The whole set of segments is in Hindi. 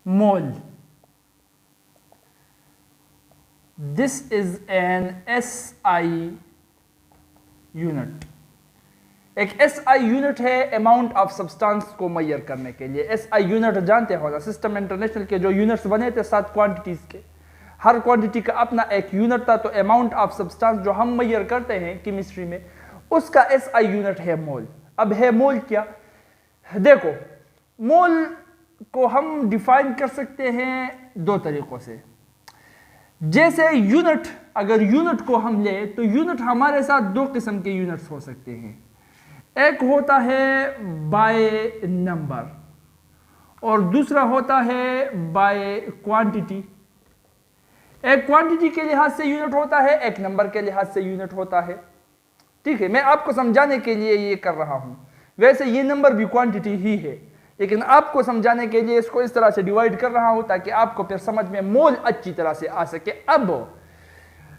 Mole. This is an SI unit. एक SI यूनिट है अमाउंट ऑफ सब्सटेंस को मेजर करने के लिए। SI यूनिट जानते हो ना, सिस्टम इंटरनेशनल के जो यूनिट्स बने थे 7 क्वांटिटीज के, हर क्वांटिटी का अपना एक यूनिट था। तो अमाउंट ऑफ सब्सटेंस जो हम मेजर करते हैं केमिस्ट्री में, उसका SI यूनिट है मोल। अब है मोल क्या? देखो, मोल को हम डिफाइन कर सकते हैं 2 तरीकों से। जैसे यूनिट, अगर यूनिट को हम ले तो यूनिट हमारे साथ 2 किस्म के यूनिट्स हो सकते हैं। एक होता है बाय नंबर और दूसरा होता है बाय क्वांटिटी। एक क्वांटिटी के लिहाज से यूनिट होता है, एक नंबर के लिहाज से यूनिट होता है। ठीक है, मैं आपको समझाने के लिए ये कर रहा हूं। वैसे ये नंबर भी क्वांटिटी ही है, लेकिन आपको समझाने के लिए इसको इस तरह से डिवाइड कर रहा हूं ताकि आपको फिर समझ में मोल अच्छी तरह से आ सके। अब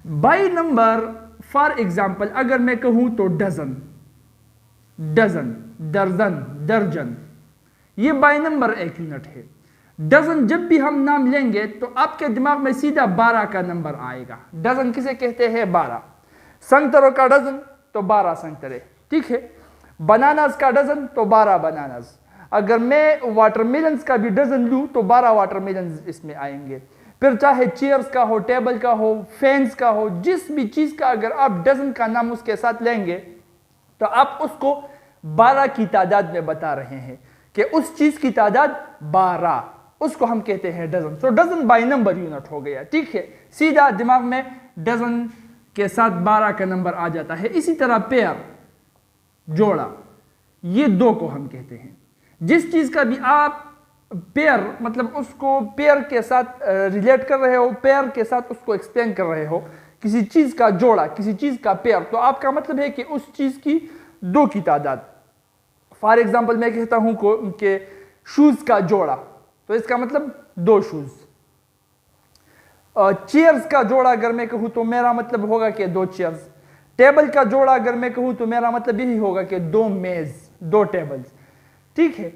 बाय नंबर, फॉर एग्जांपल अगर मैं कहूं तो डजन, डजन, दर्जन, दर्जन, ये बाय नंबर एक यूनिट है। डजन जब भी हम नाम लेंगे तो आपके दिमाग में सीधा 12 का नंबर आएगा। डजन किसे कहते हैं? 12। संतरों का डजन तो 12 संतरे। ठीक है, बनानास का डजन तो 12 बनानास। अगर मैं वाटरमेलन्स का भी डजन लूं तो 12 वाटरमेलन्स इसमें आएंगे। फिर चाहे चेयर्स का हो, टेबल का हो, फैंस का हो, जिस भी चीज का अगर आप डजन का नाम उसके साथ लेंगे तो आप उसको 12 की तादाद में बता रहे हैं कि उस चीज की तादाद 12, उसको हम कहते हैं डजन। तो डजन बाय नंबर यूनिट हो गया। ठीक है, सीधा दिमाग में डजन के साथ 12 का नंबर आ जाता है। इसी तरह पेयर, जोड़ा, ये 2 को हम कहते हैं। जिस चीज का भी आप पेयर, मतलब उसको पेयर के साथ रिलेट कर रहे हो, पेयर के साथ उसको एक्सप्लेन कर रहे हो, किसी चीज का जोड़ा, किसी चीज का पेयर, तो आपका मतलब है कि उस चीज की 2 की तादाद। फॉर एग्जाम्पल मैं कहता हूं कि शूज का जोड़ा, तो इसका मतलब 2 शूज। चेयर्स का जोड़ा अगर मैं कहूं तो मेरा मतलब होगा कि 2 चेयर्स। टेबल का जोड़ा अगर मैं कहूं तो मेरा मतलब यही होगा कि 2 मेज, 2 टेबल्स। ठीक है,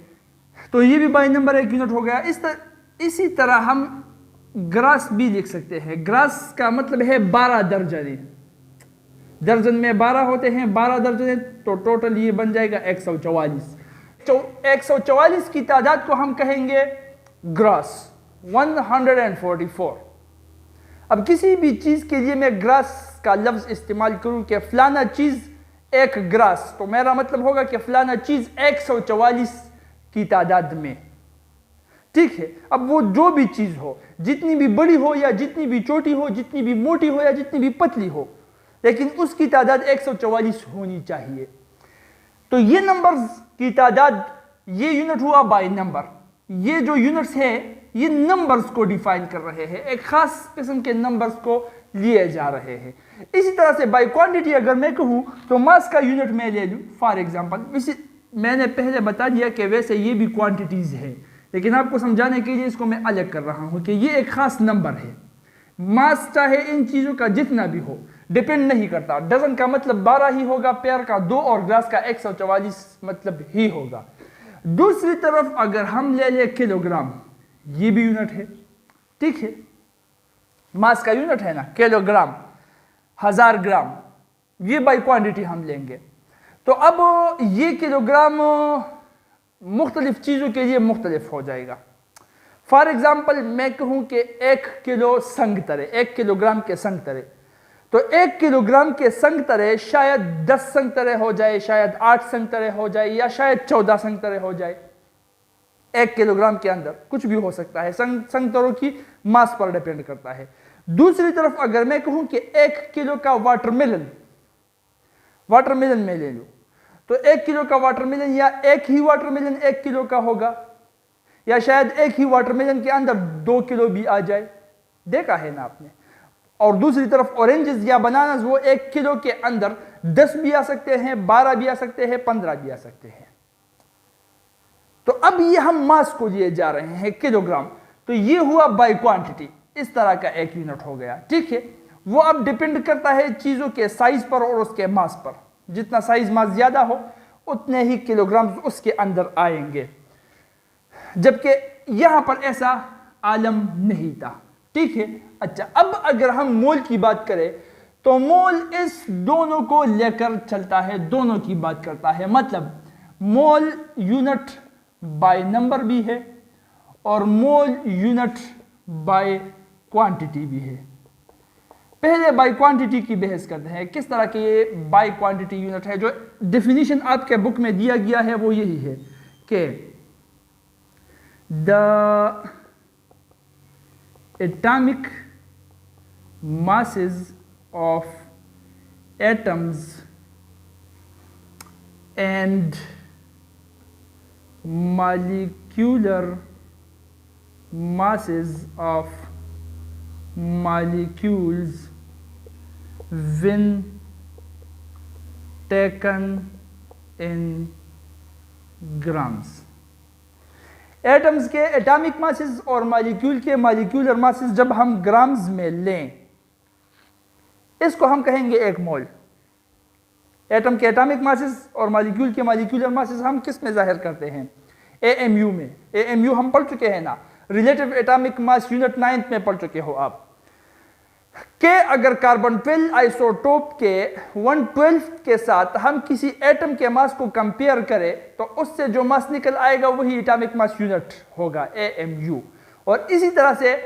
तो ये भी बाय नंबर एक यूनिट हो गया। इसी तरह हम ग्रास भी लिख सकते हैं। ग्रास का मतलब है 12 दर्जन। दर्जन में 12 होते हैं, 12 दर्जन, तो टोटल ये बन जाएगा 144। 144 की तादाद को हम कहेंगे ग्रास, 144। अब किसी भी चीज के लिए मैं ग्रास का लफ्ज इस्तेमाल करूं कि फलाना चीज एक ग्रास, तो मेरा मतलब होगा कि फलाना चीज 144 की तादाद में। ठीक है, अब वो जो भी चीज हो, जितनी भी बड़ी हो या जितनी भी छोटी हो, जितनी भी मोटी हो या जितनी भी पतली हो, लेकिन उसकी तादाद 144 होनी चाहिए। तो ये नंबर्स की तादाद, ये यूनिट हुआ बाय नंबर। ये जो यूनिट्स है ये नंबर्स को डिफाइन कर रहे हैं, एक खास किस्म के नंबर्स को लिए जा रहे हैं। इसी तरह से बाय क्वांटिटी अगर मैं कहूं तो मास का यूनिट मैं ले लूं फॉर एग्जांपल। मैंने पहले बता दिया कि वैसे ये भी क्वांटिटीज है, लेकिन आपको समझाने के लिए इसको मैं अलग कर रहा हूं कि ये एक खास नंबर है। मास चाहे इन चीजों का जितना भी हो, डिपेंड नहीं करता। डजन का मतलब 12 ही होगा, पेयर का 2 और ग्लास का 144 मतलब ही होगा। दूसरी तरफ अगर हम ले ले किलोग्राम, ये भी यूनिट है। ठीक है, मास का यूनिट है ना किलोग्राम, 1000 ग्राम, ये बाय क्वांटिटी हम लेंगे। तो अब ये किलोग्राम मुख्तलिफ चीजों के लिए मुख्तलिफ हो जाएगा। फॉर एग्जाम्पल मैं कहूं कि 1 किलो संगतरे, 1 किलोग्राम के संगतरे, तो 1 किलोग्राम के संगतरे शायद 10 संगतरे हो जाए, शायद 8 संगतरे हो जाए, या शायद 14 संगतरे हो जाए। 1 किलोग्राम के अंदर कुछ भी हो सकता है, संगतरों की मास पर डिपेंड करता है। दूसरी तरफ अगर मैं कहूं कि 1 किलो का वाटरमेलन में ले लूं, तो 1 किलो का वाटरमेलन, या एक ही वाटरमेलन 1 किलो का होगा, या शायद एक ही वाटरमेलन के अंदर 2 किलो भी आ जाए, देखा है ना आपने। और दूसरी तरफ ऑरेंजेस या बनानास, वो 1 किलो के अंदर 10 भी आ सकते हैं, 12 भी आ सकते हैं, 15 भी आ सकते हैं। तो अब ये हम मास को लिए जा रहे हैं किलोग्राम, तो ये हुआ बाय क्वांटिटी, इस तरह का एक यूनिट हो गया। ठीक है, वो अब डिपेंड करता है चीजों के साइज पर और उसके मास पर। जितना साइज मास ज्यादा हो उतने ही किलोग्राम उसके अंदर आएंगे। जबकि यहां पर ऐसा आलम नहीं था। ठीक है, अच्छा अब अगर हम मोल की बात करें तो मोल इस दोनों को लेकर चलता है, दोनों की बात करता है। मतलब मोल यूनिट बाय नंबर भी है और मोल यूनिट बाय क्वांटिटी भी है। पहले बाय क्वांटिटी की बहस करते हैं, किस तरह के ये बाय क्वांटिटी यूनिट है। जो डेफिनेशन आपके बुक में दिया गया है वो यही है कि the atomic masses of atoms and molecular masses of molecules when taken in grams। Atoms के एटॉमिक मासेस और मॉलिक्यूल के मॉलिक्यूलर मासेस जब हम ग्राम्स में लें, इसको हम कहेंगे एक मोल। एटम के एटॉमिक मासेस और मॉलिक्यूल के मॉलिक्यूलर मासेस हम किस में जाहिर करते हैं? एएमयू में। एएमयू हम पढ़ चुके हैं ना, relative atomic mass unit 9th में पढ़ चुके हो आप कि अगर कार्बन 12 आइसोटोप के 1/12 के साथ हम किसी एटम के मास को कंपेयर करें तो उससे जो मास निकल आएगा वही एटॉमिक मास यूनिट होगा, एएमयू। और इसी तरह से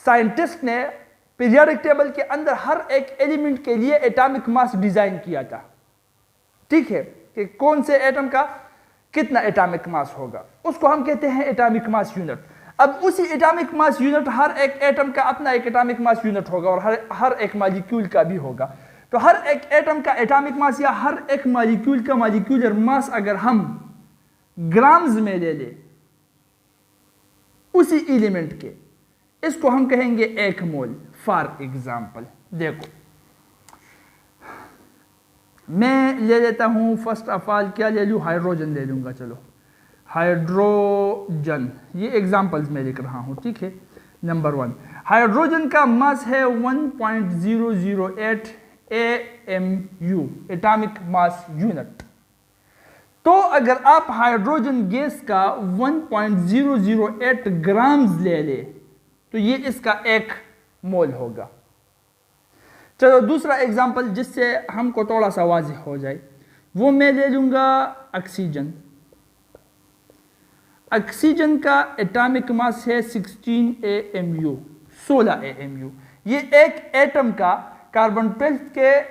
साइंटिस्ट ने पीरियोडिक टेबल के अंदर हर एक एलिमेंट के लिए एटॉमिक मास डिजाइन किया था। ठीक है, कि कौन से एटम का कितना एटॉमिक मास होगा, उसको हम कहते हैं एटॉमिक मास यूनिट। अब उसी एटॉमिक मास यूनिट, हर एक एटम का अपना एक एटॉमिक मास यूनिट होगा और हर एक मॉलिक्यूल का भी होगा। तो हर एक एटम का एटॉमिक मास या हर एक मॉलिक्यूल का मॉलिक्यूलर मास अगर हम ग्राम्स में ले ले उसी एलिमेंट के, इसको हम कहेंगे एक मोल। फॉर एग्जाम्पल देखो, मैं ले लेता हूं फर्स्ट ऑफ ऑल, क्या ले लूं? हाइड्रोजन ले लूंगा। चलो हाइड्रोजन, ये एग्जाम्पल्स में लिख रहा हूं। ठीक है, नंबर 1 हाइड्रोजन का मास है 1.008 AMU, एटॉमिक मास यूनिट। तो अगर आप हाइड्रोजन गैस का 1.008 ग्राम्स ले ले तो ये इसका एक मोल होगा। चलो दूसरा एग्जाम्पल जिससे हमको थोड़ा सा वाज़ेह हो जाए, वो मैं ले लूंगा ऑक्सीजन। ऑक्सीजन का एटॉमिक मास है 16 AMU, 16 AMU। ये एक एटम का कार्बन 12 के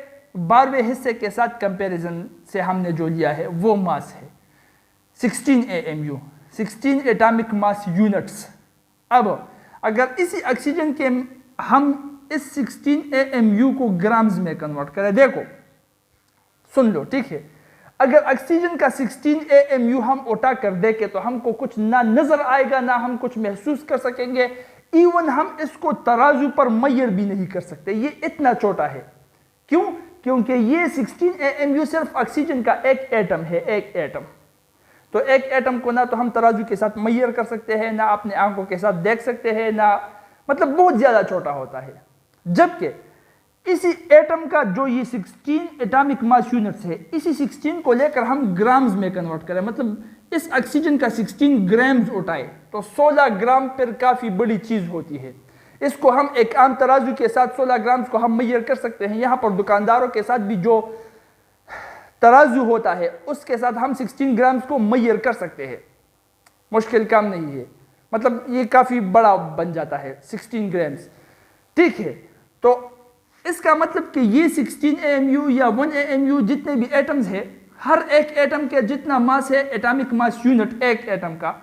12वें हिस्से के साथ कंपैरिजन से हमने जो लिया है वो मास है 16 AMU, 16 एटॉमिक मास यूनिट्स। अब अगर इसी ऑक्सीजन के हम इस 16 AMU को ग्राम्स में कन्वर्ट करें, देखो सुन लो, ठीक है, अगर ऑक्सीजन का 16 AMU हम उठा कर देखें तो हमको कुछ ना नजर आएगा, ना हम कुछ महसूस कर सकेंगे, इवन हम इसको तराजू पर मैयर भी नहीं कर सकते, ये इतना छोटा है। क्यों? क्योंकि ये 16 AMU सिर्फ ऑक्सीजन का एक एटम है, एक एटम। तो एक एटम को ना तो हम तराजू के साथ मैयर कर सकते हैं, ना अपने आंखों के साथ देख सकते हैं, ना मतलब बहुत ज्यादा छोटा होता है। जबकि इसी एटम का जो ये 16 एटॉमिक मास यूनिट्स है, इसी 16 को लेकर हम ग्राम्स में कन्वर्ट करें, मतलब इस ऑक्सीजन का 16 ग्राम्स उठाए तो 16 ग्राम पर काफी बड़ी चीज होती है। इसको हम एक आम तराजू के साथ 16 ग्राम्स को हम मैयर कर सकते हैं। यहां पर दुकानदारों के साथ भी जो तराजू होता है उसके साथ हम 16 ग्राम्स को मैयर कर सकते हैं, मुश्किल काम नहीं है, मतलब ये काफी बड़ा बन जाता है 16 ग्राम्स। ठीक है, तो इसका मतलब कि ये 16 AMU या 1 AMU जितने भी एटम्स है, हर एक एटम के जितना मास है एटॉमिक मास यूनिट एक एटम का,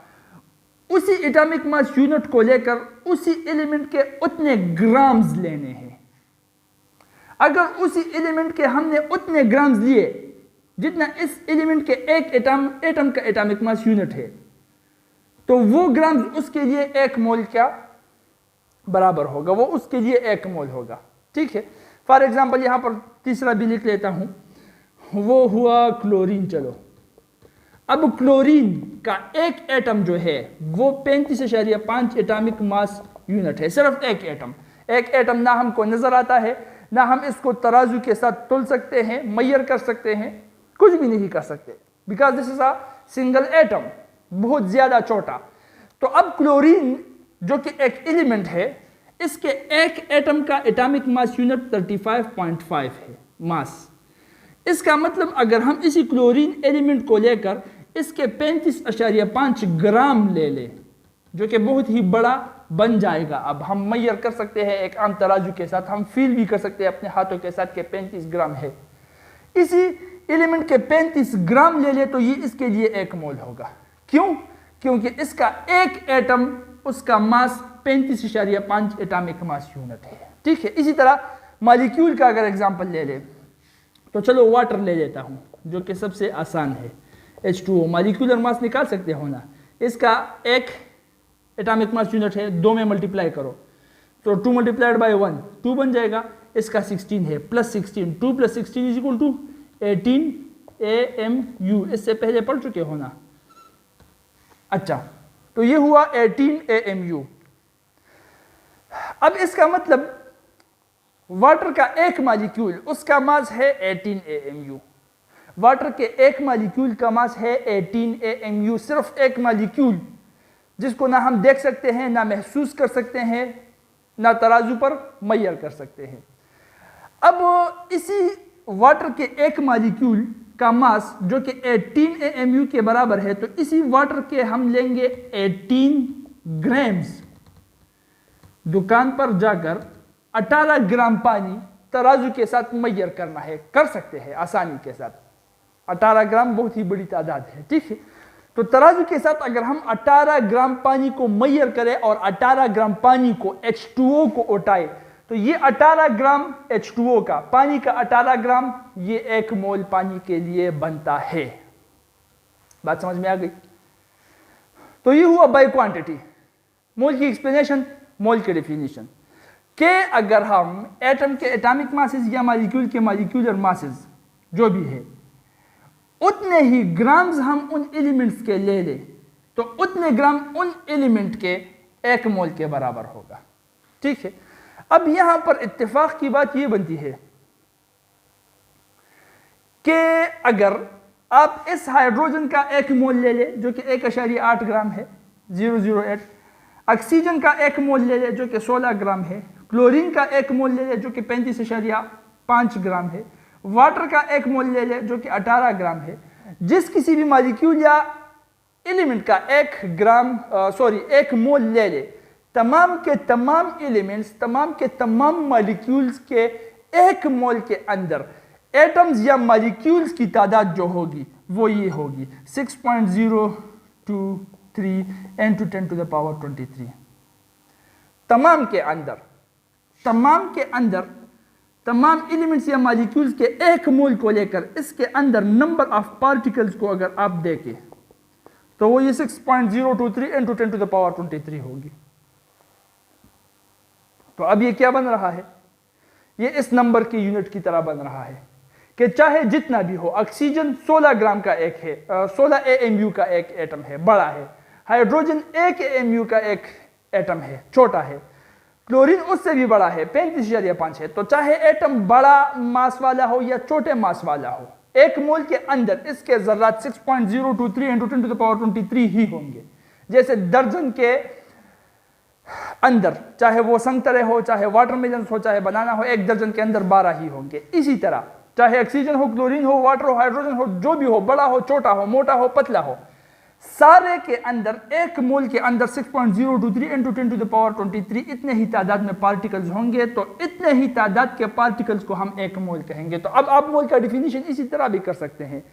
उसी एटॉमिक मास यूनिट को लेकर उसी एलिमेंट के उतने ग्राम्स लेने हैं। अगर उसी एलिमेंट के हमने उतने ग्राम्स लिए जितना इस एलिमेंट के एक एटम का एटॉमिक मास यूनिट है, तो वो ग्राम्स उसके लिए एक मोल क्या बराबर होगा, वो उसके लिए एक मोल होगा। ठीक है, फॉर एग्जाम्पल यहां पर तीसरा भी लिख लेता हूं, वो हुआ क्लोरीन। चलो अब क्लोरीन का एक एटम जो है वो 35.5 एटॉमिक मास यूनिट है, सिर्फ एक एटम। एक एटम ना हमको नजर आता है, ना हम इसको तराजू के साथ तुल सकते हैं, मैयर कर सकते हैं, कुछ भी नहीं कर सकते, because this is a single atom, बहुत ज्यादा छोटा। तो अब क्लोरीन जो कि एक एलिमेंट है, इसके एक एटम का एटॉमिक मास यूनिट 35.5 है मास। इसका मतलब अगर हम इसी क्लोरीन एलिमेंट को लेकर इसके 35.5 ग्राम ले लें, जो कि बहुत ही बड़ा बन जाएगा। अब हम मैयर कर सकते हैं एक आम तराजू के साथ, हम फील भी कर सकते हैं अपने हाथों के साथ कि 35 ग्राम है। इसी एलिमेंट के 35 ग्राम ले ले तो ये इसके लिए 1 मोल होगा। क्यों? क्योंकि इसका एक एटम, उसका मास 35.5 एटॉमिक मास यूनिट है। ठीक है, इसी तरह मॉलिक्यूल का अगर एग्जांपल ले ले तो चलो वाटर ले लेता हूं, जो कि सबसे आसान है। H2O मॉलिक्यूलर मास निकाल सकते हो ना, इसका एक एटॉमिक मास यूनिट है, 2 में मल्टीप्लाई करो तो 2 मल्टीप्लाइड बाय 1 2 बन जाएगा। इसका 16 है, plus 16, 2 + 16 is equal to 18 AMU। इससे पहले पढ़ चुके हो ना। अच्छा, तो ये हुआ 18 AMU। अब इसका मतलब वाटर का एक मॉलिक्यूल, उसका मास है 18 AMU। वाटर के एक मॉलिक्यूल का मास है 18 AMU। सिर्फ एक मॉलिक्यूल, जिसको ना हम देख सकते हैं, ना महसूस कर सकते हैं, ना तराजू पर मैयर कर सकते हैं। अब इसी वाटर के एक मॉलिक्यूल का मास जो कि 18 AMU के बराबर है, तो इसी वाटर के हम लेंगे 18 ग्राम्स। दुकान पर जाकर 18 ग्राम पानी तराजू के साथ मैयर करना है, कर सकते हैं आसानी के साथ। 18 ग्राम बहुत ही बड़ी तादाद है। ठीक है, तो तराजू के साथ अगर हम 18 ग्राम पानी को मैयर करें और 18 ग्राम पानी को H2O को उठाए, तो ये 18 ग्राम H2O का, पानी का 18 ग्राम, ये 1 मोल पानी के लिए बनता है। बात समझ में आ गई? तो ये हुआ बाय क्वांटिटी, मोल की एक्सप्लेनेशन, मोल की डेफिनेशन। के अगर हम एटम के एटॉमिक मासेस या मॉलिक्यूल के मॉलिक्यूलर मासेस जो भी है, उतने ही ग्राम्स हम उन एलिमेंट्स के ले लें, तो उतने ग्राम उन एलिमेंट के 1 मोल के बराबर होगा। ठीक है, अब यहां पर इत्तेफाक की बात यह बनती है कि अगर आप इस हाइड्रोजन का 1 मोल ले ले जो कि 1.8 ग्राम है, 008, ऑक्सीजन का 1 मोल ले ले जो कि 16 ग्राम है, क्लोरीन का 1 मोल ले ले जो कि 35.5 ग्राम है, वाटर का 1 मोल ले ले जो कि 18 ग्राम है। जिस किसी भी मॉलिक्यूल या एलिमेंट का 1 मोल ले ले, तमाम के तमाम एलिमेंट्स, तमाम के तमाम मॉलिक्यूल्स के 1 मोल के अंदर एटम्स या मॉलिक्यूल्स की तादाद जो होगी वो ये होगी 6.023 × 10⁻23। तमाम के अंदर तमाम एलिमेंट्स या मॉलिक्यूल्स के 1 मोल को लेकर इसके अंदर नंबर ऑफ पार्टिकल्स को अगर आप देखें तो वो ये 6.023 × 10⁻23 होगी। तो अब ये क्या बन रहा है? ये इस नंबर की यूनिट की तरह बन रहा है कि चाहे जितना भी हो, ऑक्सीजन 16 ग्राम का एक है, 16 AMU का एक एटम है, बड़ा है। हाइड्रोजन 1 AMU का एक एटम है, छोटा है। क्लोरीन उससे भी बड़ा है, 35.5 है। तो चाहे एटम बड़ा मास वाला हो या छोटे मास वाला हो, 1 मोल के अंदर इसके ज़र्रात 6.023 × 10⁻23 ही होंगे। जैसे दर्जन के अंदर, चाहे वो संतरे हो, चाहे वाटरमेलन हो, चाहे बनाना हो, 1 दर्जन के अंदर 12 ही होंगे। इसी तरह चाहे ऑक्सीजन हो, क्लोरीन हो, वाटर हो, हाइड्रोजन हो, जो भी हो, बड़ा हो, छोटा हो, मोटा हो, पतला हो, सारे के अंदर 1 मोल के अंदर 6.023 × 10⁻23 इतने ही तादाद में पार्टिकल्स होंगे। तो इतने ही तादाद के पार्टिकल्स को हम 1 मोल कहेंगे। तो अब आप मोल का डिफिनीशन इसी तरह भी कर सकते हैं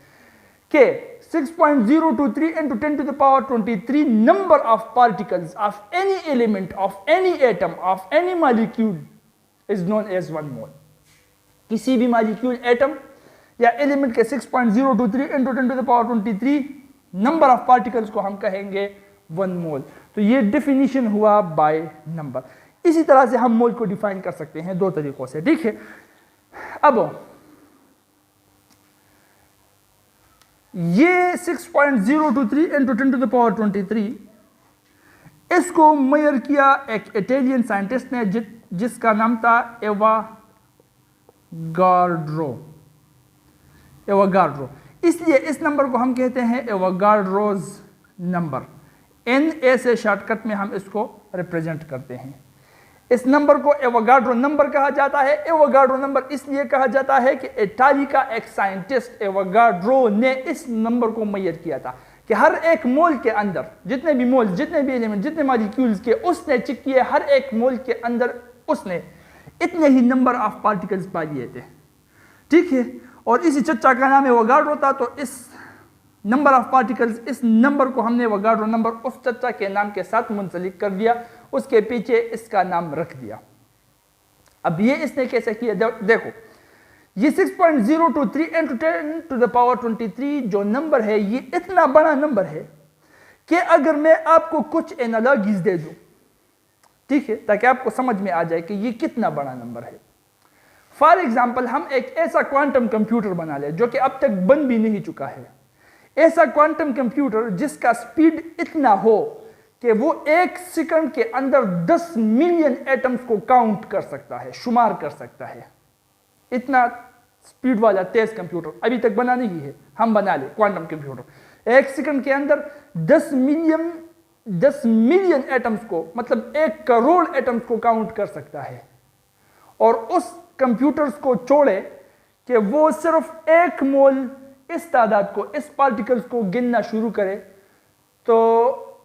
कि 6.023 × 10⁻23 number of particles of any element, of any atom, of any molecule is known as 1 mole। किसी भी मॉलिक्यूल, एटम या एलिमेंट के 6.023 × 10⁻23 नंबर ऑफ पार्टिकल्स को हम कहेंगे 1 मोल। तो ये डिफिनीशन हुआ बाय नंबर। इसी तरह से हम मोल को डिफाइन कर सकते हैं 2 तरीकों से। ठीक है, अब ये 6.023 × 10⁻23 इसको मेजर किया एक इटालियन साइंटिस्ट ने जिसका नाम था एवोगाड्रो। इसलिए इस नंबर को हम कहते हैं एवोगाड्रोज नंबर, Na से शॉर्टकट में हम इसको रिप्रेजेंट करते हैं। इस नंबर को एवोगाड्रो नंबर कहा जाता है। एवोगाड्रो नंबर इसलिए कहा जाता है कि इटाली का एक साइंटिस्ट एवोगाड्रो ने इस नंबर को मैयर किया था कि हर एक मोल के अंदर जितने भी मोल, जितने भी एलिमेंट, जितने मॉलिक्यूल्स के उसने चेक किए, हर एक मोल के अंदर उसने इतने ही नंबर ऑफ पार्टिकल्स पा लिए थे। ठीक है, और इसी चच्चा का नाम एवोगाड्रो था, तो इस नंबर ऑफ पार्टिकल्स, इस नंबर को हमने एवोगाड्रो नंबर उस चच्चा के नाम के साथ मुंसलिक कर दिया, उसके पीछे इसका नाम रख दिया। अब ये इसने कैसे किया, देखो ये 6.023 × 10⁻23 जो नंबर है, ये इतना बड़ा नंबर है कि अगर मैं आपको कुछ एनालॉजीज दे दूं, ठीक है, ताकि आपको समझ में आ जाए कि ये कितना बड़ा नंबर है। फॉर एग्जाम्पल, हम एक ऐसा क्वांटम कंप्यूटर बना ले जो कि अब तक बन भी नहीं चुका है। ऐसा क्वांटम कंप्यूटर जिसका स्पीड इतना हो कि वो 1 सेकंड के अंदर 10 मिलियन एटम्स को काउंट कर सकता है, शुमार कर सकता है। इतना स्पीड वाला तेज कंप्यूटर अभी तक बना नहीं है, हम बना ले क्वांटम कंप्यूटर 1 सेकंड के अंदर 10 मिलियन एटम्स को, मतलब 1 करोड़ एटम्स को काउंट कर सकता है। और उस कंप्यूटर्स को छोड़े कि वो सिर्फ 1 मोल इस तादाद को, इस पार्टिकल्स को गिनना शुरू करे, तो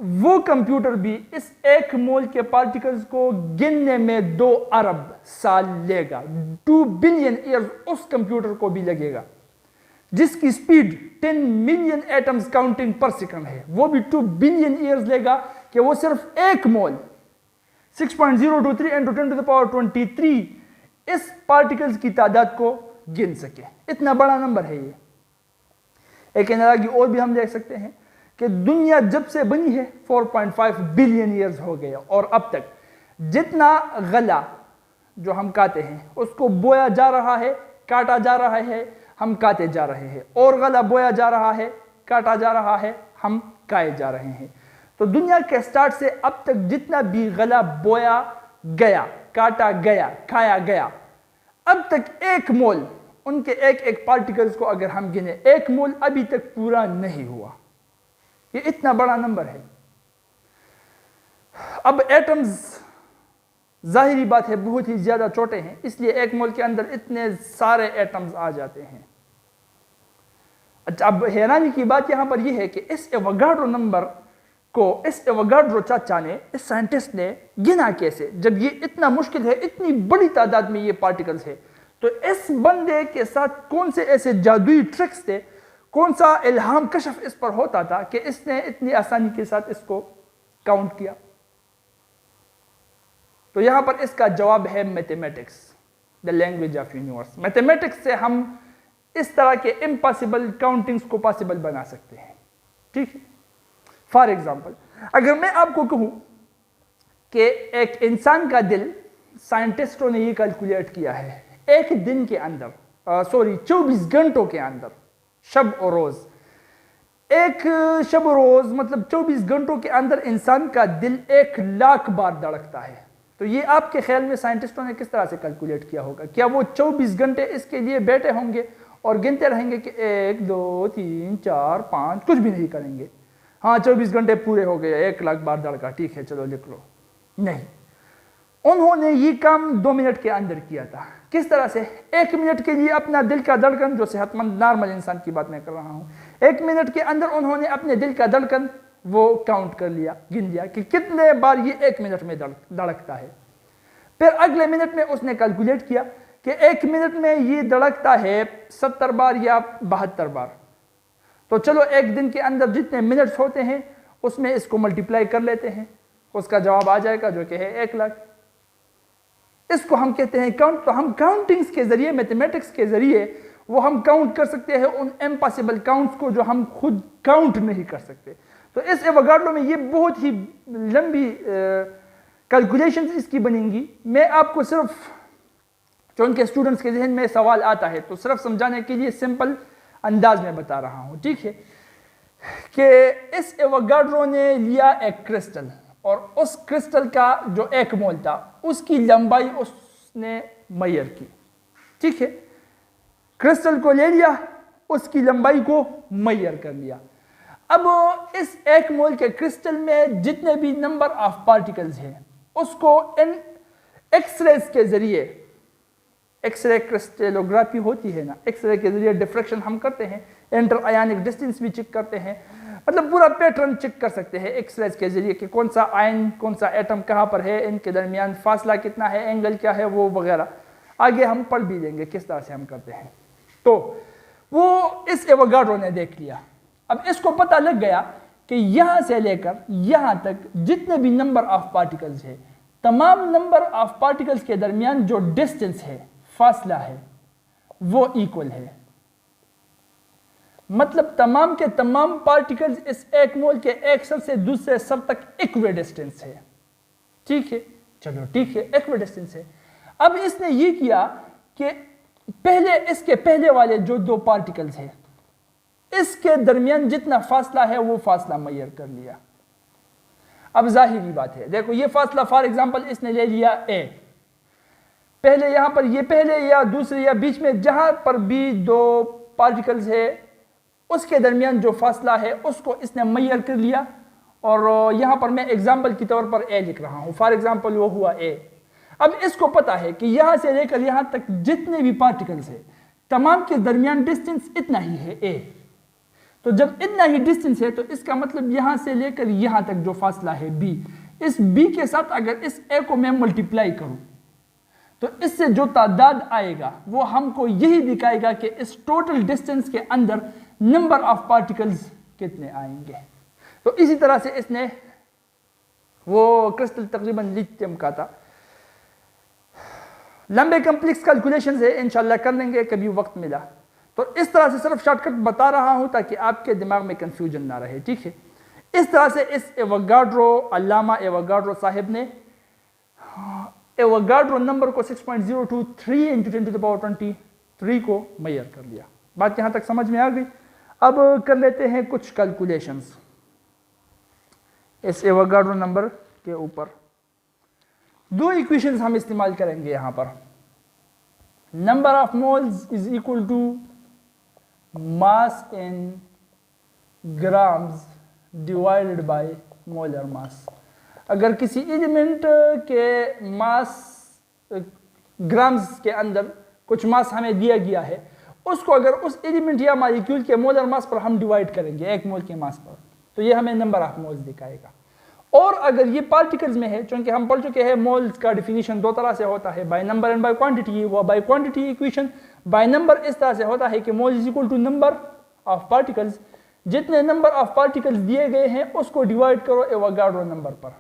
वो कंप्यूटर भी इस 1 मोल के पार्टिकल्स को गिनने में 2 अरब साल लेगा। 2 बिलियन ईयर्स उस कंप्यूटर को भी लगेगा, जिसकी स्पीड 10 मिलियन एटम्स काउंटिंग पर सेकंड है, वो भी 2 बिलियन ईयर्स लेगा कि वो सिर्फ 1 मोल 6.023 × 10⁻23 इस पार्टिकल्स की तादाद को गिन सके। इतना बड़ा नंबर है ये। एक एनालॉजी और भी हम देख सकते हैं कि दुनिया जब से बनी है 4.5 बिलियन ईयर्स हो गए, और अब तक जितना गला जो हम खाते हैं उसको बोया जा रहा है, काटा जा रहा है, हम खाते जा रहे हैं, और गला बोया जा रहा है, काटा जा रहा है, हम खाए जा रहे हैं। तो दुनिया के स्टार्ट से अब तक जितना भी गला बोया गया, काटा गया, खाया गया, अब तक 1 मोल उनके एक पार्टिकल्स को अगर हम गिने, 1 मोल अभी तक पूरा नहीं हुआ। ये इतना बड़ा नंबर है। अब एटम्स जाहिरी बात है बहुत ही ज्यादा छोटे हैं, इसलिए 1 मोल के अंदर इतने सारे एटम्स आ जाते हैं। अच्छा, अब हैरानी की बात यहां पर यह है कि इस एवोगाड्रो नंबर को इस एवोगाड्रो चाचा ने, इस साइंटिस्ट ने गिना कैसे, जब ये इतना मुश्किल है, इतनी बड़ी तादाद में ये पार्टिकल्स है। तो इस बंदे के साथ कौन से ऐसे जादुई ट्रिक्स थे, कौन सा इल्हाम कशफ इस पर होता था कि इसने इतनी आसानी के साथ इसको काउंट किया। तो यहां पर इसका जवाब है mathematics, the language of universe. Mathematics से हम इस तरह के इम्पॉसिबल काउंटिंग्स को पॉसिबल बना सकते हैं। ठीक है, फॉर एग्जाम्पल, अगर मैं आपको कहूं कि एक इंसान का दिल, साइंटिस्टों ने यह कैलकुलेट किया है, एक दिन के अंदर 24 घंटों के अंदर, शब और रोज, एक शब रोज मतलब 24 घंटों के अंदर इंसान का दिल 1 लाख बार धड़कता है। तो ये आपके ख्याल में साइंटिस्टों ने किस तरह से कैलकुलेट किया होगा? क्या वो 24 घंटे इसके लिए बैठे होंगे और गिनते रहेंगे कि 1 2 3 4 5, कुछ भी नहीं करेंगे? हाँ, 24 घंटे पूरे हो गए, 1 लाख बार धड़का, ठीक है चलो लिख लो। नहीं, उन्होंने ये काम 2 मिनट के अंदर किया था। किस तरह से? 1 मिनट के लिए अपना दिल का धड़कन, जो सेहतमंद नॉर्मल इंसान की बात मैं कर रहा हूं, 1 मिनट के अंदर उन्होंने अपने दिल का धड़कन वो काउंट कर लिया, गिन लिया कि कितने बार ये 1 मिनट में धड़कता है। फिर अगले मिनट में उसने कैलकुलेट किया कि 1 मिनट में ये धड़कता है 70 बार या 72 बार। तो चलो 1 दिन के अंदर जितने मिनट्स होते हैं उसमें इसको मल्टीप्लाई कर लेते हैं, उसका जवाब आ जाएगा जो कि है 1 लाख। इसको हम कहते हैं काउंट। तो हम काउंटिंग्स के जरिए, मैथमेटिक्स के जरिए वो हम काउंट कर सकते हैं उन इम्पॉसिबल काउंट्स को जो हम खुद काउंट नहीं कर सकते। तो इस एवोगाड्रो में ये बहुत ही लंबी कैलकुलेशंस इसकी बनेंगी। मैं आपको सिर्फ, जो उनके स्टूडेंट्स के जहन में सवाल आता है तो सिर्फ समझाने के लिए सिंपल अंदाज में बता रहा हूं, ठीक है, कि इस एवोगाड्रो ने लिया एक क्रिस्टल और उस क्रिस्टल का जो 1 मोल था उसकी लंबाई उसने मेजर की। ठीक है, क्रिस्टल को ले लिया, उसकी लंबाई को मेजर कर लिया। अब इस 1 मोल के क्रिस्टल में जितने भी नंबर ऑफ पार्टिकल्स हैं उसको इन एक्सरेज के जरिए, एक्सरे क्रिस्टलोग्राफी होती है ना, एक्सरे के जरिए डिफ्रैक्शन हम करते हैं, इंटर आयनिक डिस्टेंस भी चेक करते हैं, मतलब पूरा पैटर्न चेक कर सकते हैं एक्सरेज के जरिए कि कौन सा आयन कौन सा एटम कहाँ पर है, इनके दरमियान फासला कितना है, एंगल क्या है, वो वगैरह आगे हम पढ़ भी लेंगे किस तरह से हम करते हैं। तो वो इस एवोगाड्रो ने देख लिया। अब इसको पता लग गया कि यहां से लेकर यहां तक जितने भी नंबर ऑफ पार्टिकल्स है, तमाम नंबर ऑफ पार्टिकल्स के दरमियान जो डिस्टेंस है, फासला है, वो इक्वल है। मतलब तमाम के तमाम पार्टिकल्स इस 1 मोल के एक सर से दूसरे सर तक इक्वी डिस्टेंस है। ठीक है, चलो ठीक है, इक्वी डिस्टेंस है। अब इसने ये किया कि पहले इसके पहले वाले जो 2 पार्टिकल्स हैं इसके दरमियान जितना फासला है वो फासला मेजर कर लिया। अब जाहिरी बात है, देखो ये फासला फॉर एग्जांपल इसने ले लिया ए, पहले यहां पर ये पहले या दूसरे या बीच में जहां पर भी 2 पार्टिकल्स है उसके दरमियान जो फासला है उसको इसने मेजर कर लिया। और यहां पर मैं एग्जांपल के तौर पर ए लिख रहा हूं, फॉर एग्जांपल वो हुआ ए। अब इसको पता है कि यहां से लेकर यहां तक जितने भी पार्टिकल्स है तमाम के दरमियान डिस्टेंस इतना ही है ए। तो जब इतना ही डिस्टेंस है तो इसका मतलब यहां से लेकर यहां तक जो फासला है बी, इस बी के साथ अगर इस ए को मैं मल्टीप्लाई करूं तो इससे जो तादाद आएगा वो हमको यही दिखाएगा कि इस टोटल डिस्टेंस के अंदर नंबर ऑफ पार्टिकल्स कितने आएंगे। तो इसी तरह से इसने वो क्रिस्टल तकरीबन लिथियम का था। लंबे कॉम्प्लेक्स कैलकुलेशंस है, इंशाल्लाह कर लेंगे कभी वक्त मिला तो। इस तरह से सिर्फ शॉर्टकट बता रहा हूं ताकि आपके दिमाग में कंफ्यूजन ना रहे। ठीक है, इस तरह से इस एवोगाड्रो, अल्लामा एवोगाड्रो साहिब ने एवोगाड्रो नंबर को 6.023 × 10⁻23 को मेजर कर लिया। बात यहां तक समझ में आ गई। अब कर लेते हैं कुछ कैलकुलेशंस इस एवोगाड्रो नंबर के ऊपर। 2 इक्वेशंस हम इस्तेमाल करेंगे यहां पर। Number of moles is equal to mass in grams divided by molar mass. अगर किसी एलिमेंट के मास ग्राम्स के अंदर कुछ मास हमें दिया गया है, उसको अगर उस एलिमेंट या मॉलिक्यूल के मोलर मास पर हम डिवाइड करेंगे 1 मोल के मास पर, तो ये हमें नंबर ऑफ मोल्स दिखाएगा। और अगर ये पार्टिकल्स में है, चूंकि हम पढ़ चुके हैं मोल्स का डिफिनीशन 2 तरह से होता है, by number and by quantity. वो by quantity equation, by number इस तरह से होता है कि mole is equal to number of particles, जितने नंबर ऑफ पार्टिकल्स दिए गए हैं उसको डिवाइड करो एवोगाड्रो नंबर पर,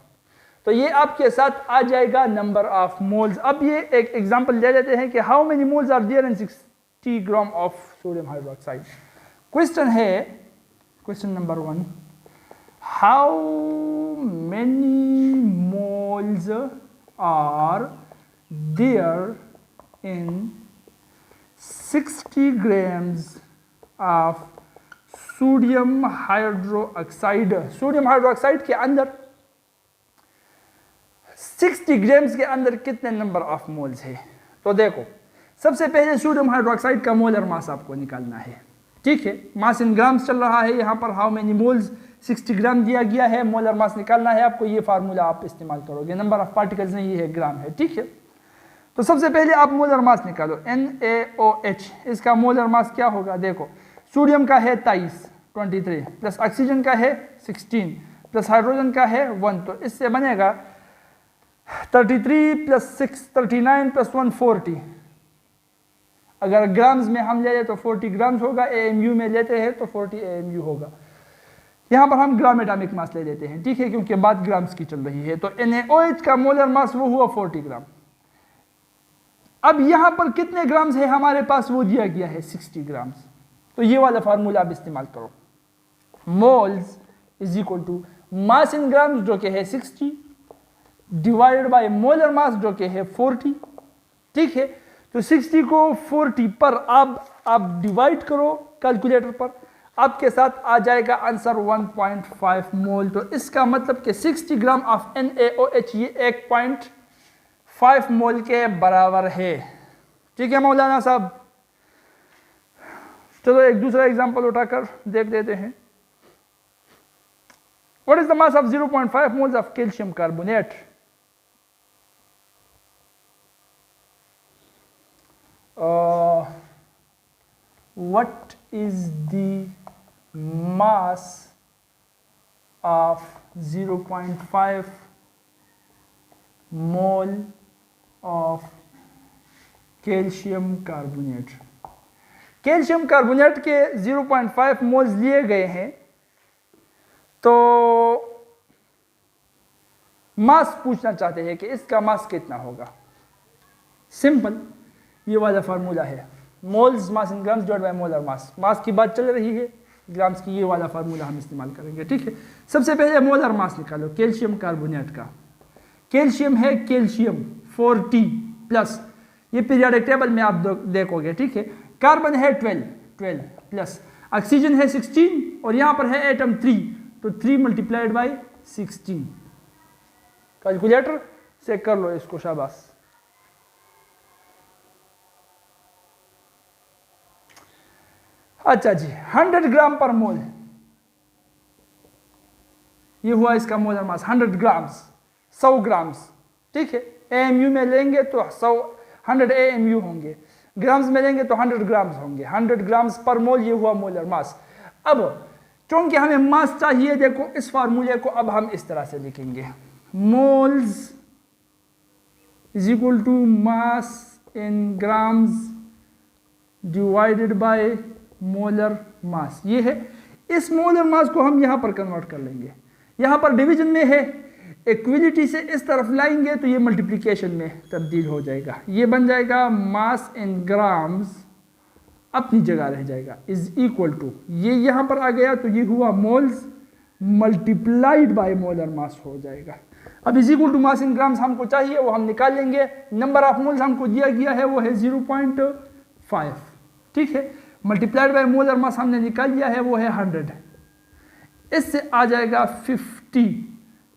तो ये आपके साथ आ जाएगा नंबर ऑफ मोल्स। अब ये एक एग्जांपल ले लेते हैं कि how many moles are there in 60 gram of sodium hydroxide. Question है, question number 1, how many moles are there in 60 grams of sodium hydroxide. Sodium hydroxide के अंदर 60 ग्राम्स के अंदर कितने नंबर ऑफ मोल्स है? तो देखो, सबसे पहले सोडियम हाइड्रोक्साइड का मोलर मास आपको निकालना है। ठीक है, मास इन ग्राम्स चल रहा है यहाँ पर, हाउ मेनी मोल्स 60 ग्राम दिया गया है, मोलर मास निकालना है आपको। ये फार्मूला आप इस्तेमाल करोगे, नंबर ऑफ पार्टिकल्स नहीं है, ग्राम है। ठीक है, तो सबसे पहले आप मोलर मास निकालो, NaOH। इसका मोलर मास क्या होगा? देखो, सोडियम का है 23 प्लस ऑक्सीजन का है 16 प्लस हाइड्रोजन का है 1, तो इससे बनेगा 33 प्लस 6 39 प्लस 1 40। अगर ग्राम्स में हम ले लें तो 40 ग्राम्स होगा, AMU में लेते हैं तो 40 AMU होगा। यहाँ पर हम ग्राम एटॉमिक मास ले लेते हैं, ठीक है, क्योंकि बात ग्राम्स की चल रही है। तो NaOH का मोलर मास वो हुआ 40 ग्राम। अब यहाँ पर कितने ग्राम्स है हमारे पास, वो दिया गया है 60 ग्राम्स। तो ये वाला फार्मूला आप इस्तेमाल करो, moles is equal to mass in grams जो कि है 60 डिवाइडेड बाय मोलर मास जो कि है 40। ठीक है, तो 60 को 40 पर आप डिवाइड करो कैलकुलेटर पर, आपके साथ आ जाएगा आंसर 1.5 मोल। तो इसका मतलब कि 60 ग्राम ऑफ NaOH ये 1.5 मोल के बराबर है। ठीक है मौलाना साहब, चलो एक दूसरा एग्जांपल उठाकर देख लेते हैं। What is the mass of 0.5 moles of calcium carbonate? What is the mass of 0.5 mole of calcium carbonate? Calcium carbonate के 0.5 मोल्स लिए गए हैं, तो मास पूछना चाहते हैं कि इसका मास कितना होगा। सिंपल, ये वाला फार्मूला है, moles mass in grams divide by molar mass. Mass की बात चल रही है, ग्राम्स की, ये वाला फार्मूला हम इस्तेमाल करेंगे। ठीक है, सबसे पहले मोलर मास निकालो कैल्शियम कार्बोनेट का। कैल्शियम है कैल्शियम 40 प्लस, ये पीरियोडिक टेबल में आप देखोगे। ठीक है, कार्बन है 12 प्लस, ऑक्सीजन है 16 और यहां पर है एटम 3, तो 3 मल्टीप्लाइड बाई 16। कैलकुलेटर से कर लो इसको, शाबाश। अच्छा जी, 100 ग्राम पर मोल, ये हुआ इसका मोलर मास। 100 grams, 100 grams. ठीक है, एएमयू में लेंगे तो 100 एएमयू होंगे, ग्राम्स में लेंगे तो 100 ग्राम्स होंगे। 100 ग्राम्स पर मोल, ये हुआ मोलर मास। अब क्योंकि हमें मास चाहिए, देखो इस फार्मूले को अब हम इस तरह से लिखेंगे, moles is equal to mass in grams divided by molar mass. ये है, इस मोलर मास को हम यहां पर कन्वर्ट कर लेंगे। यहां पर डिवीजन में है, इक्विलिटी से इस तरफ लाएंगे तो ये मल्टीप्लिकेशन में तब्दील हो जाएगा। ये बन जाएगा मास इन ग्राम्स, अपनी जगह रह जाएगा, इज इक्वल टू, ये यहां पर आ गया तो ये हुआ moles multiplied by molar mass हो जाएगा। अब is equal to mass in grams हमको चाहिए, वो हम निकाल लेंगे। नंबर ऑफ मोल्स हमको दिया गया है, वो है 0.5। ठीक है, मल्टीप्लाइड बाय मोलर मास हमने निकाल लिया है, वो है 100। इससे आ जाएगा 50,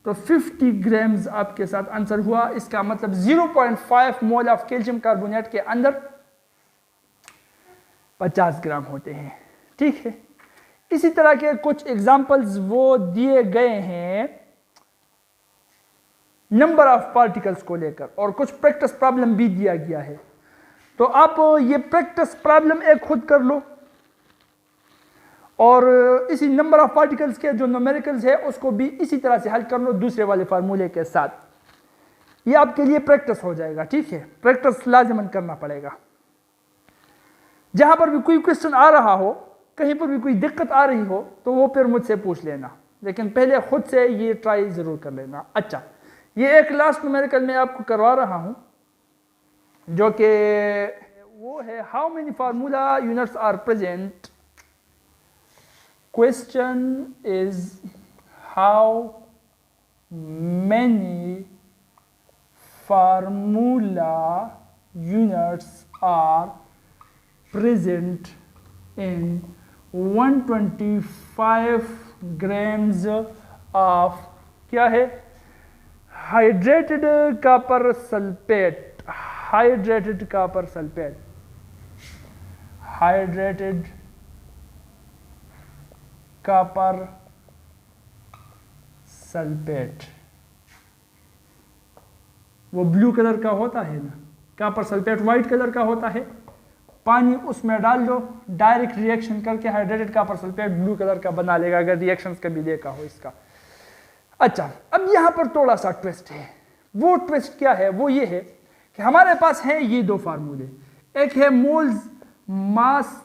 तो 50 ग्राम्स आपके साथ आंसर हुआ। इसका मतलब 0.5 मोल ऑफ कैल्शियम कार्बोनेट के अंदर 50 ग्राम होते हैं। ठीक है, इसी तरह के कुछ एग्जाम्पल्स वो दिए गए हैं नंबर ऑफ पार्टिकल्स को लेकर, और कुछ प्रैक्टिस प्रॉब्लम भी दिया गया है। तो आप ये प्रैक्टिस प्रॉब्लम एक खुद कर लो, और इसी नंबर ऑफ पार्टिकल्स के जो न्यूमेरिकल्स है उसको भी इसी तरह से हल कर लो दूसरे वाले फार्मूले के साथ। ये आपके लिए प्रैक्टिस हो जाएगा। ठीक है, प्रैक्टिस लाजमन करना पड़ेगा। जहां पर भी कोई क्वेश्चन आ रहा हो, कहीं पर भी कोई दिक्कत आ रही हो, तो वो फिर मुझसे पूछ लेना, लेकिन पहले खुद से ये ट्राई जरूर कर लेना। अच्छा, ये एक लास्ट न्यूमेरिकल मैं आपको करवा रहा हूं, जो कि वो है how many formula units are present. Question is how many formula units are present in 125 grams of क्या है, hydrated copper sulphate. Hydrated copper sulphate, hydrated copper sulphate, वो ब्लू कलर का होता है ना, कॉपर सल्फेट वाइट कलर का होता है। पानी उसमें डाल दो, डायरेक्ट रिएक्शन करके hydrated copper sulphate blue colour का बना लेगा, अगर रिएक्शंस कभी देखा हो इसका। अच्छा, अब यहां पर थोड़ा सा ट्विस्ट है। वो ट्विस्ट क्या है? वो ये है कि हमारे पास है ये दो फार्मूले, एक है moles mass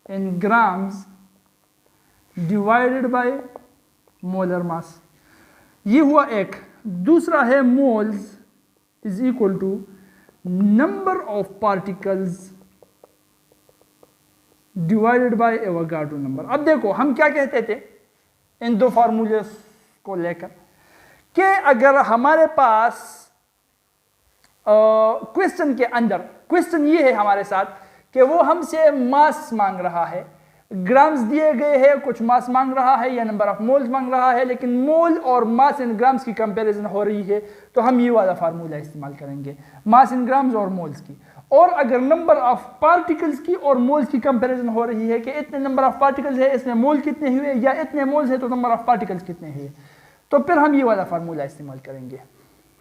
in grams divided by molar mass, ये हुआ एक। दूसरा है moles is equal to number of particles divided by Avogadro number. अब देखो हम क्या कहते थे इन दो फार्मूले को लेकर, कि अगर हमारे पास क्वेश्चन के अंदर, क्वेश्चन ये है हमारे साथ कि वो हमसे मास मांग रहा है, ग्राम्स दिए गए हैं, कुछ मास मांग रहा है या नंबर ऑफ मोल्स मांग रहा है, लेकिन मोल और मास इन ग्राम्स की कंपैरिजन हो रही है, तो हम ये वाला फार्मूला इस्तेमाल करेंगे मास इन ग्राम्स और मोल्स की। और अगर नंबर ऑफ पार्टिकल्स की और मोल्स की कंपैरिजन हो रही है कि इतने नंबर ऑफ पार्टिकल्स है, इसमें मोल कितने हुए, या इतने मोल्स है तो नंबर ऑफ पार्टिकल्स कितने हुए, तो फिर हम ये वाला फार्मूला इस्तेमाल करेंगे,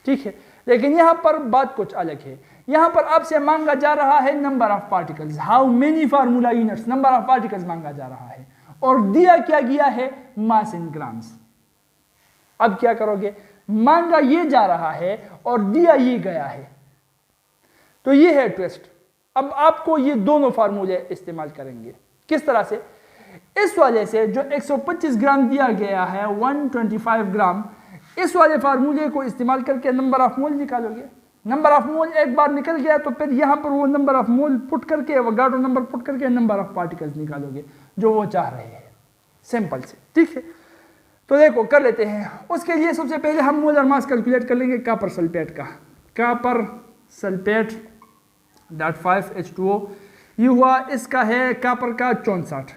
ठीक है। लेकिन यहाँ पर बात कुछ अलग है, यहाँ पर आपसे मांगा जा रहा है number of particles, how many formula units, number of particles मांगा जा रहा है, और दिया क्या गया है, मास इन ग्राम्स। अब क्या करोगे, मांगा ये जा रहा है और दिया ये गया है, तो ये है ट्विस्ट। अब आपको ये दोनों फार्मूले इस्तेमाल करेंगे, किस तरह से, इस वाले से जो 125 ग्राम दिया गया है 125 ग्राम, इस वाले फार्मूले को इस्तेमाल करके नंबर ऑफ मोल निकालोगे। नंबर ऑफ मोल एक बार निकल गया तो फिर यहां पर वो नंबर ऑफ मोल पुट करके, अवोगाड्रो नंबर पुट करके नंबर ऑफ पार्टिकल्स निकालोगे जो वो चाह रहे हैं, सिंपल से, ठीक है। तो देखो कर लेते हैं। उसके लिए सबसे पहले हम मोलर मास कैलकुलेट कर लेंगे कॉपर सल्फेट का। कॉपर सल्फेट डॉट 5H2O, ये हुआ, इसका है कॉपर का 64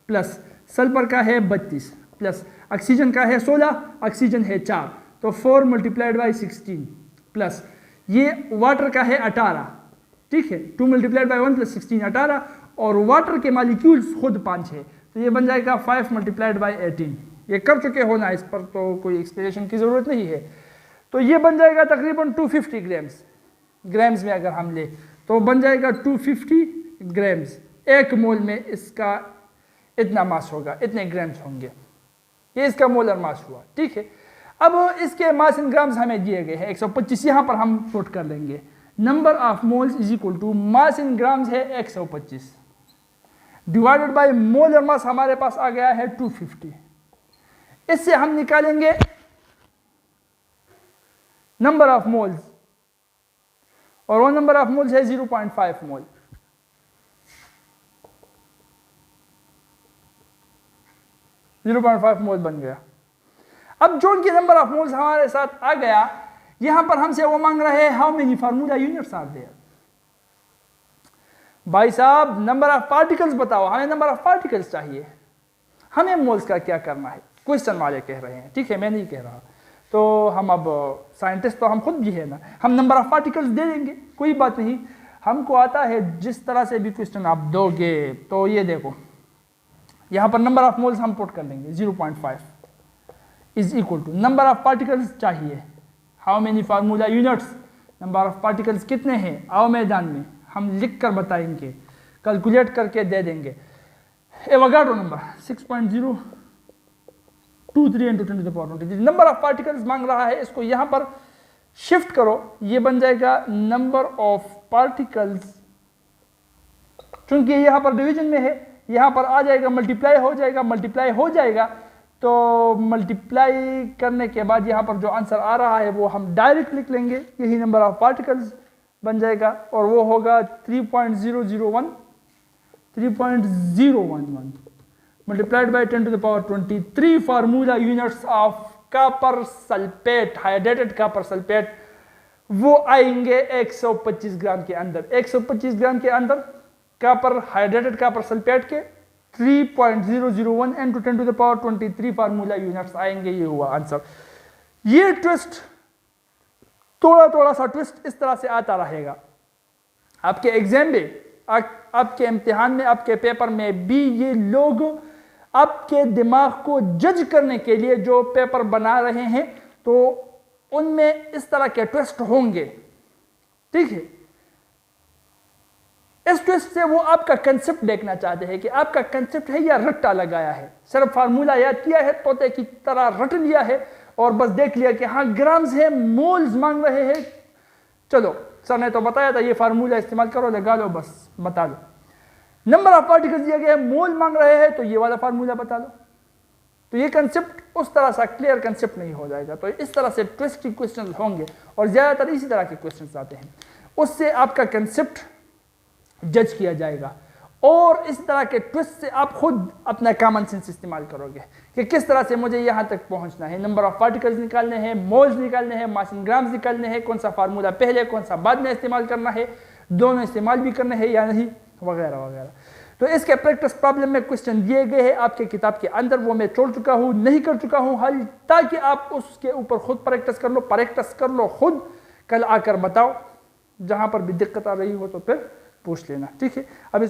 प्लस सल्फर का है 32 प्लस ऑक्सीजन का है 16, ऑक्सीजन है 4, तो 4 मल्टीप्लाइड बाई 16 प्लस ये वाटर का है 18, ठीक है, 2 मल्टीप्लाइड बाई 1 प्लस 16 18, और वाटर के मालिक्यूल्स खुद 5 है, तो ये बन जाएगा 5 मल्टीप्लाइड बाई 18। ये कर चुके हो ना, इस पर तो कोई एक्सप्लेनेशन की ज़रूरत नहीं है। तो ये बन जाएगा तकरीबन 250 ग्राम्स, ग्राम्स में अगर हम ले तो बन जाएगा 250 ग्राम्स, एक मोल में इसका इतना मास होगा, इतने ग्राम्स होंगे, ये इसका मोलर मास हुआ, ठीक है। अब इसके मास इन ग्राम्स हमें दिए गए हैं 125, यहाँ पर हम पुट कर लेंगे, number of moles is equal to mass in grams है 125 डिवाइडेड बाय मोलर मास हमारे पास आ गया है 250। इससे हम निकालेंगे नंबर ऑफ मोल्स, और वो नंबर ऑफ मोल्स है 0.5 मोल। मोल बन गया। अब जो कि नंबर ऑफ मोल्स हमारे साथ आ गया, यहां पर हमसे वो मांग रहे हैं how many formula units are there. भाई साहब नंबर ऑफ पार्टिकल्स बताओ, हमें नंबर ऑफ पार्टिकल्स चाहिए, हमें मोल्स का क्या करना है, क्वेश्चन वाले कह रहे हैं, ठीक है, मैं नहीं कह रहा। तो हम अब साइंटिस्ट तो हम खुद भी है ना, हम नंबर ऑफ पार्टिकल्स दे देंगे, कोई बात नहीं, हमको आता है जिस तरह से भी क्वेश्चन आप दोगे। तो ये देखो यहां पर नंबर ऑफ मोल्स हम पुट कर देंगे 0.5 is equal to number of particles चाहिए, how many formula units, number of particles कितने हैं, आओ मैदान में, हम लिख कर बताएंगे, कैलकुलेट करके दे देंगे। Avogadro number 6.023 × 10⁻23 number of particles मांग रहा है, इसको यहां पर शिफ्ट करो, ये बन जाएगा नंबर ऑफ पार्टिकल्स, चूंकि यहां पर डिवीजन में है, यहां पर आ जाएगा मल्टीप्लाई हो जाएगा, मल्टीप्लाई हो जाएगा, तो मल्टीप्लाई करने के बाद यहां पर जो आंसर आ रहा है वो हम डायरेक्ट लिख लेंगे, यही नंबर ऑफ पार्टिकल्स बन जाएगा, और वो होगा 3.011 multiplied by 10⁻23 formula units of copper sulphate, hydrated copper sulphate, वो आएंगे 125 ग्राम के अंदर। 125 ग्राम के अंदर कॉपर, हाइड्रेटेड कॉपर सल्फेट के 3.001 × 10⁻23 फार्मूला यूनिट्स आएंगे, ये हुआ आंसर। ये ट्विस्ट, थोड़ा सा ट्विस्ट इस तरह से आता रहेगा आपके एग्जाम में, आपके इम्तिहान में, आपके पेपर में भी। ये लोग आपके दिमाग को जज करने के लिए जो पेपर बना रहे हैं, तो उनमें इस तरह के ट्विस्ट होंगे, ठीक है। इस ट्विस्ट से वो आपका कंसेप्ट देखना चाहते हैं कि आपका कंसेप्ट है या रट्टा लगाया है, सिर्फ फार्मूला याद किया है, तोते की तरह रट लिया है और बस देख लिया कि हाँ ग्राम्स है, मोल्स मांग रहे हैं, चलो सर ने तो बताया था ये फार्मूला इस्तेमाल करो, लगा लो, बस बता दो। नंबर ऑफ पार्टिकल्स दिया गया है, मोल मांग रहे हैं, तो ये वाला फार्मूला बता दो। तो ये कंसेप्ट उस तरह सा क्लियर कंसेप्ट नहीं हो जाएगा। तो इस तरह से ट्विस्टिंग क्वेश्चंस होंगे और ज्यादातर इसी तरह के क्वेश्चंस आते हैं, उससे आपका कंसेप्ट जज किया जाएगा। और इस तरह के ट्विस्ट से आप खुद अपना कॉमन सेंस इस्तेमाल करोगे कि किस तरह से मुझे यहाँ तक पहुँचना है, नंबर ऑफ पार्टिकल्स निकालने हैं, मोल्स निकालने हैं, मास इन ग्राम्स निकालने हैं, कौन सा फार्मूला पहले कौन सा बाद में इस्तेमाल करना है, दोनों इस्तेमाल भी करने हैं या नहीं, वगैरह वगैरह। तो इसके प्रैक्टिस प्रॉब्लम में क्वेश्चन दिए गए हैं आपके किताब के अंदर, वो मैं छोड़ चुका हूँ, नहीं कर चुका हूँ हल, ताकि आप उसके ऊपर खुद प्रैक्टिस कर लो, खुद कल आकर बताओ जहाँ पर भी दिक्कत आ रही हो तो फिर पूछ लेना, ठीक है। अब